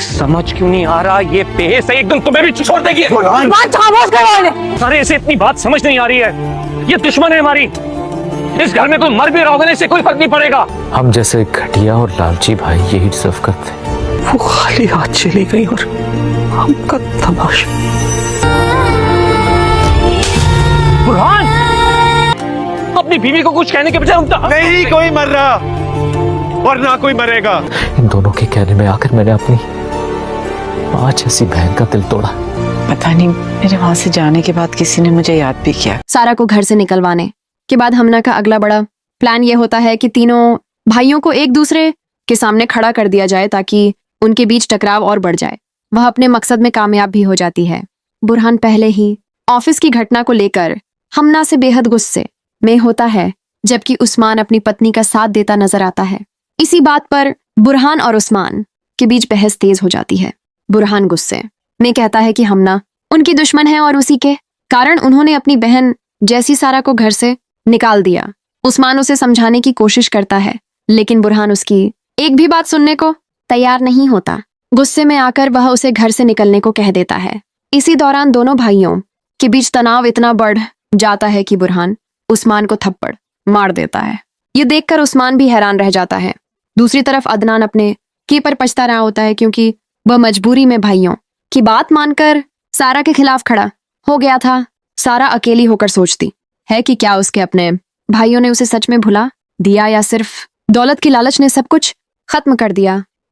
समझ क्यों नहीं आ रहा? ये बेहस है एकदम, तुम्हें भी छोड़ देगी। बात खामोश करो। अरे इसे इतनी बात समझ नहीं आ रही है। ये दुश्मन है हमारी। इस घर में कोई मर भी रहा होगा ना, इससे कोई फर्क नहीं पड़ेगा। हम जैसे घटिया और लालची भाई यही डिजर्व करते हैं। वो खाली हाथ चली गई और हमका तमाशा। बुरहान, अपनी बीवी को कुछ कहने के बजाय नहीं कोई मर रहा और ना कोई मरेगा। इन दोनों के कहने में आकर मैंने अपनी माँ जैसी बहन का दिल तोड़ा। पता नहीं मेरे वहां से जाने के बाद किसी ने मुझे याद भी किया। सारा को घर से निकलवाने के बाद हमना का अगला बड़ा प्लान ये होता है कि तीनों भाइयों को एक दूसरे के सामने खड़ा कर दिया जाए ताकि उनके बीच टकराव और बढ़ जाए। वह अपने मकसद में कामयाब भी हो जाती है। बुरहान पहले ही ऑफिस की घटना को लेकर हमना से बेहद गुस्से में होता है, जबकि उस्मान अपनी पत्नी का साथ देता नजर आता है। इसी बात पर बुरहान और उस्मान के बीच बहस तेज हो जाती है। बुरहान गुस्से में कहता है कि हमना उनकी दुश्मन है और उसी के कारण उन्होंने अपनी बहन जैसी सारा को घर से निकाल दिया। उस्मान उसे समझाने की कोशिश करता है, लेकिन बुरहान उसकी एक भी बात सुनने को तैयार नहीं होता। गुस्से में आकर वह उसे घर से निकलने को कह देता है। इसी दौरान दोनों भाइयों के बीच तनाव इतना बढ़ जाता है कि बुरहान उस्मान को थप्पड़ मार देता है। ये देखकर उस्मान भी हैरान रह जाता है। दूसरी तरफ अदनान अपने की पर पछता रहा होता है, क्योंकि वह मजबूरी में भाइयों की बात मानकर सारा के खिलाफ खड़ा हो गया था। सारा अकेली होकर सोचती है कि क्या उसके अपने भाइयों ने उसे सच में भुला दिया या सिर्फ दौलत की लालच ने सब कुछ खत्म कर दिया।